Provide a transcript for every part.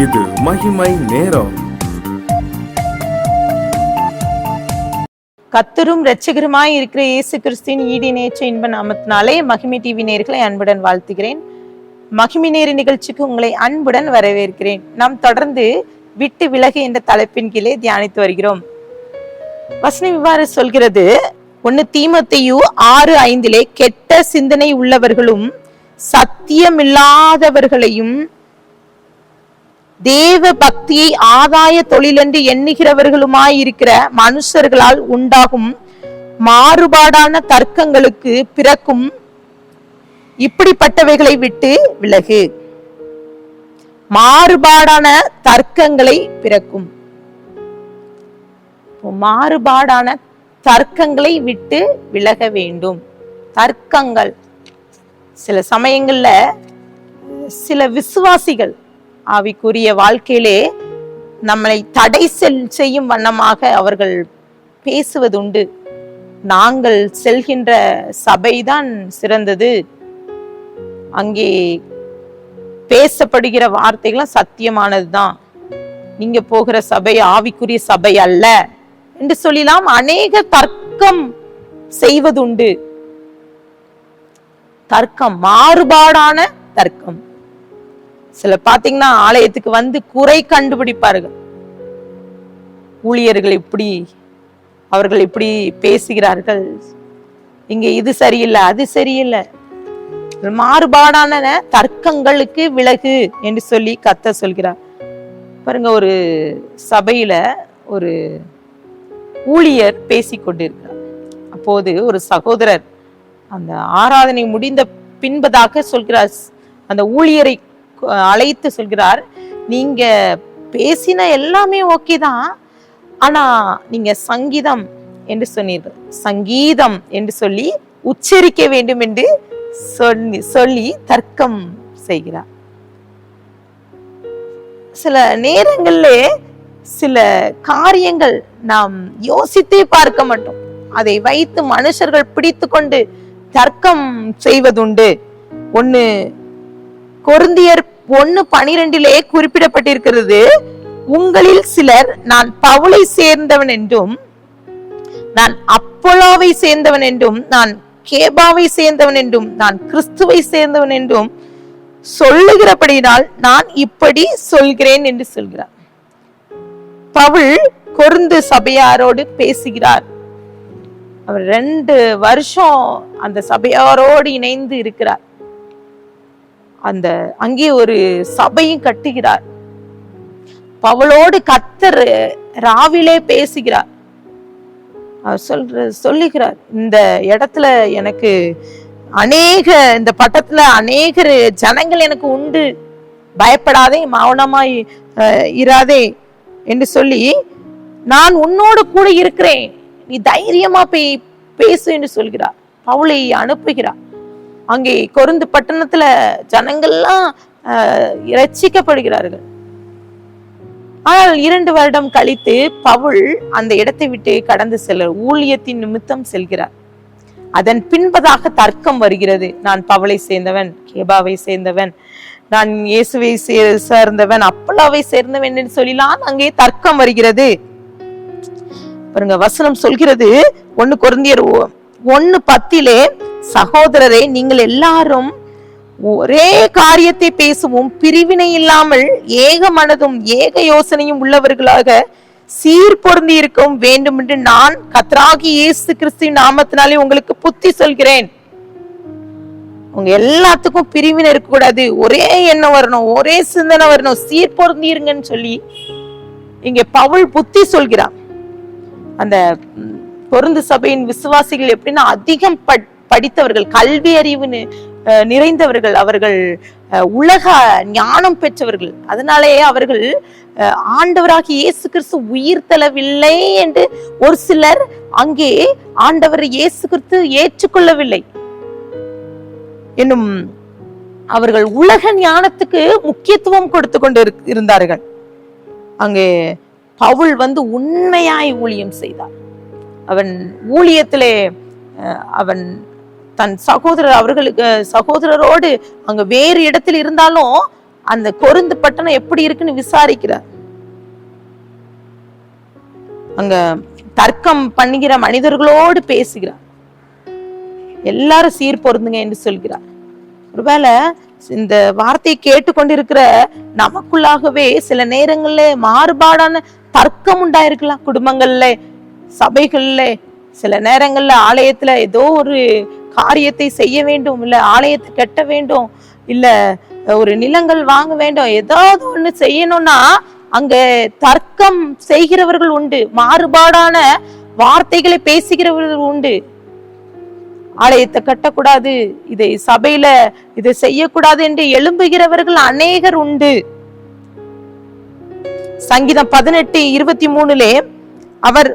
இது மகிமை நேரம். கர்த்தரும் இரட்சகருமாய் இருக்கிற இயேசு கிறிஸ்துவின் ஈடினேற்ற இன்ப நாமத்தினாலே மகிமை டிவி நேயர்களை அன்புடன் வாழ்த்துகிறேன். மகிமை நேர நிகழ்ச்சிக்கு உங்களை அன்புடன் வரவேற்கிறேன். நாம் தொடர்ந்து விட்டு விலகு என்ற தலைப்பின் கீழே தியானித்து வருகிறோம். வசனம் இவ்வாறு சொல்கிறது, 1 தீமோத்தேயு 6:5 கெட்ட சிந்தனை உள்ளவர்களும் சத்தியமில்லாதவர்களையும் தேவ பக்தியை ஆதாய தொழிலென்று எண்ணுகிறவர்களுமாயிருக்கிற மனுஷர்களால் உண்டாகும் மாறுபாடான தர்க்கங்களுக்கு பிறக்கும் இப்படிப்பட்டவைகளை விட்டு விலகு. மாறுபாடான தர்க்கங்களை பிறக்கும். மாறுபாடான தர்க்கங்களை விட்டு விலக வேண்டும். தர்க்கங்கள் சில சமயங்கள்ல சில விசுவாசிகள் ஆவிக்குரிய வாழ்க்கையிலே நம்மளை தடை செய்யும் வண்ணமாக அவர்கள் பேசுவதுண்டு. நாங்கள் செல்கின்ற சபைதான் சிறந்தது, அங்கே பேசப்படுகிற வார்த்தைகளும் சத்தியமானதுதான், நீங்க போகிற சபை ஆவிக்குரிய சபை அல்ல என்று சொல்லலாம் அநேக தர்க்கம் செய்வதுண்டு. தர்க்கம், மாறுபாடான தர்க்கம். சில பாத்தீங்கன்னா ஆலயத்துக்கு வந்து குறை கண்டுபிடிப்பார்கள். ஊழியர்கள் இப்படி, அவர்கள் இப்படி பேசுகிறார்கள், இங்க இது சரியில்லை அது சரியில்லை. மாறுபாடான தர்க்கங்களுக்கு விலகு என்று சொல்லி கர்த்தர் சொல்கிறார். பாருங்க, ஒரு சபையில ஒரு ஊழியர் பேசிக்கொண்டிருக்கிறார். அப்போது ஒரு சகோதரர் அந்த ஆராதனை முடிந்த பின்பதாக சொல்கிறார், அந்த ஊழியரை அழைத்து சொல்கிறார், நீங்க பேசின எல்லாமே ஓகே தான், ஆனா நீங்க சங்கீதம் என்று சொன்னீர்கள், சங்கீதம் என்று சொல்லி உச்சரிக்க வேண்டும் என்று சொல்லி தர்க்கம் செய்கிறார். சில நேரங்கள்ல சில காரியங்கள் நாம் யோசித்தே பார்க்க மாட்டோம், அதை வைத்து மனுஷர்கள் பிடித்து கொண்டு தர்க்கம் செய்வதுண்டு. 1 கொரிந்தியர் 1:12 குறிப்பிடப்பட்டிருக்கிறது, உங்களில் சிலர் நான் பவுலை சேர்ந்தவன் என்றும், நான் அப்போலோவை சேர்ந்தவன் என்றும், நான் கேபாவை சேர்ந்தவன் என்றும், நான் கிறிஸ்துவை சேர்ந்தவன் என்றும் சொல்லுகிறபடினால் நான் இப்படி சொல்கிறேன் என்று சொல்கிறார். பவுல் கொரிந்து சபையாரோடு பேசுகிறார். அவர் 2 வருஷம் அந்த சபையாரோடு இணைந்து இருக்கிறார். அந்த அங்கே ஒரு சபையும் கட்டுகிறார். பவுலோடு கர்த்தர் ராவிலே பேசுகிறார். அவர் சொல்லுகிறார், இந்த இடத்துல எனக்கு இந்த பட்டத்துல அநேக ஜனங்கள் எனக்கு உண்டு, பயப்படாதே, மௌனமாய் இராதே என்று சொல்லி, நான் உன்னோடு கூட இருக்கிறேன், நீ தைரியமா பேசு என்று சொல்கிறார். பவுலை அனுப்புகிறார். அங்கே கொரிந்து பட்டணத்துல ஜனங்கள்லாம் இரட்சிக்கப்படுகிறார்கள். ஆனால் 2 வருடம் கழித்து பவுல் அந்த இடத்தை விட்டு கடந்து செல்ல ஊழியத்தின் நிமித்தம் செல்கிறார். அதன் பின்பதாக தர்க்கம் வருகிறது, நான் பவுலை சேர்ந்தவன், கேபாவை சேர்ந்தவன், நான் இயேசுவை சேர்ந்தவன், அப்போலோவை சேர்ந்தவன் என்று சொல்லலாம் அங்கே தர்க்கம் வருகிறது. பாருங்க, வசனம் சொல்கிறது 1 கொரிந்தியர் 1:10 சகோதரரே, நீங்கள் எல்லாரும் ஒரே காரியத்தை பேசவும் பிரிவினை இல்லாமல் ஏக மனதும் ஏக யோசனையும் உள்ளவர்களாக சீர் பொருந்தி இருக்கவும் வேண்டும் என்று நான் கர்த்தராகிய இயேசு கிறிஸ்துவின் நாமத்தினாலே உங்களுக்கு புத்தி சொல்கிறேன். உங்க எல்லாத்துக்கும் பிரிவினை இருக்க கூடாது, ஒரே எண்ணம் வரணும், ஒரே சிந்தனை வரணும், சீர் பொருந்தி இருங்கன்னு சொல்லி இங்க பவுல் புத்தி சொல்கிறான். அந்த கொரிந்து சபையின் விசுவாசிகள் எப்படின்னா அதிகம் படித்தவர்கள், கல்வி அறிவு நிறைந்தவர்கள், அவர்கள் உலக ஞானம் பெற்றவர்கள். அதனாலேயே அவர்கள் ஆண்டவராகிய இயேசு கிறிஸ்து உயிர் தள்ளவில்லை என்று ஒரு சிலர் அங்கே ஆண்டவர் இயேசு கிறிஸ்து ஏற்றுக்கொள்ளவில்லை என்னும் அவர்கள் உலக ஞானத்துக்கு முக்கியத்துவம் கொடுத்து கொண்டு இருந்தார்கள். அங்கே பவுல் உண்மையாய் ஊழியம் செய்தார். அவன் ஊழியத்திலே அவன் தன் சகோதரரோடு அங்க வேறு இடத்தில் இருந்தாலும் அந்த கொருந்து பட்டணம் எப்படி இருக்குன்னு விசாரிக்கிறார். அங்க தர்க்கம் பண்ணுகிற மனிதர்களோடு பேசுகிறார். எல்லாரும் சீர் பொருந்துங்க என்று சொல்கிறார். ஒருவேளை இந்த வார்த்தையை கேட்டுக்கொண்டிருக்கிற நமக்குள்ளாகவே சில நேரங்கள்ல மாறுபாடான தர்க்கம் உண்டாயிருக்கலாம். குடும்பங்கள்ல, சபைகள்ல, சில நேரங்கள்ல ஆலயத்துல ஏதோ ஒரு காரியத்தை செய்ய வேண்டும், இல்ல ஆலயத்தை கட்ட வேண்டும், இல்ல ஒரு நிலங்கள் வாங்க வேண்டும், ஏதாவது ஒண்ணு செய்யணும்னா அங்க தர்க்கம் செய்கிறவர்கள் உண்டு, மாறுபாடான வார்த்தைகளை பேசுகிறவர்கள் உண்டு. ஆலயத்தை கட்டக்கூடாது, இதை சபையில இதை செய்யக்கூடாது என்று எழும்புகிறவர்கள் அநேகர் உண்டு. சங்கீதம் 18:23 அவர்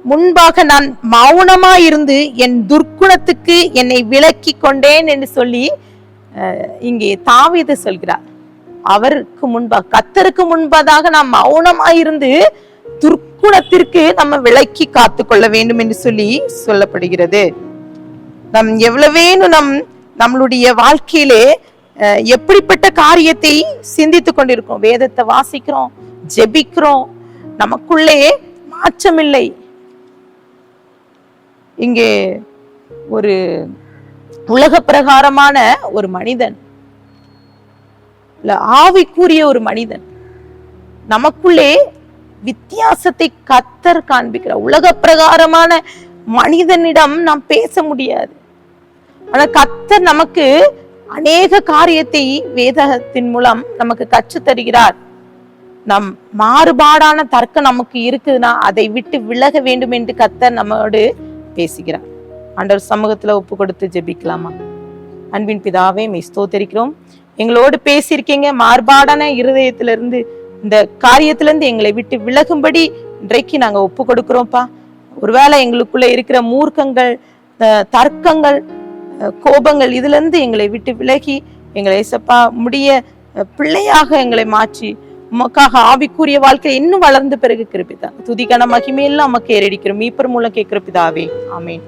முன்பாக நான் மௌனமா இருந்து என் துர்க்குணத்துக்கு என்னை விலக்கி கொண்டேன் என்று சொல்லி இங்கே தாவீது சொல்கிறார். அவருக்கு முன்பாக, கர்த்தருக்கு முன்பதாக நாம் மௌனமா இருந்து துர்க்குணத்திற்கு நம்ம விலக்கி காத்து கொள்ள வேண்டும் என்று சொல்லி சொல்லப்படுகிறது. நம் எவ்வளவேனும் நம்மளுடைய வாழ்க்கையிலே எப்படிப்பட்ட காரியத்தை சிந்தித்து கொண்டிருக்கோம். வேதத்தை வாசிக்கிறோம், ஜெபிக்கிறோம், நமக்குள்ளே மாற்றமில்லை. இங்கே ஒரு உலக பிரகாரமான ஒரு மனிதன், ஆவிக்குரிய ஒரு மனிதன், நமக்குள்ளே வித்தியாசத்தை கர்த்தர் காண்பிக்கிறார். உலக பிரகாரமான மனிதனிடம் நாம் பேச முடியாது. ஆனா கர்த்தர் நமக்கு அநேக காரியத்தை வேதத்தின் மூலம் நமக்கு கற்று தருகிறார். நம் மாறுபாடான தர்க்கம் நமக்கு இருக்குதுன்னா அதை விட்டு விலக வேண்டும் என்று கர்த்தர் நம்மோடு பேசுகிறார். ஆண்டவர் சமூகத்துல ஒப்பு கொடுத்து ஜெபிக்கலாமா? அன்பின் பிதாவே, மெய் ஸ்தோத்திரிக்கிறோம். எங்களோடு பேசியிருக்கீங்க. மாறுபாடான இருதயத்திலிருந்து, இந்த காரியத்திலிருந்து எங்களை விட்டு விலகும்படி இன்றைக்கு நாங்க ஒப்பு கொடுக்கிறோம்ப்பா. ஒருவேளை எங்களுக்குள்ள இருக்கிற மூர்க்கங்கள், தர்க்கங்கள், கோபங்கள், இதுல இருந்து எங்களை விட்டு விலகி எங்களை ஏசப்பா முடிய பிள்ளையாக எங்களை மாற்றி உமக்காக ஆவிக்குரிய வாழ்க்கை இன்னும் வளர்ந்த பிறகு கிருபிதான் துதிக்கான மகிமையெல்லாம் நமக்கு ஏறடிக்கிறோம். மீப்பர் மூலம் கேட்கிற பிதாவே, ஆமேன்.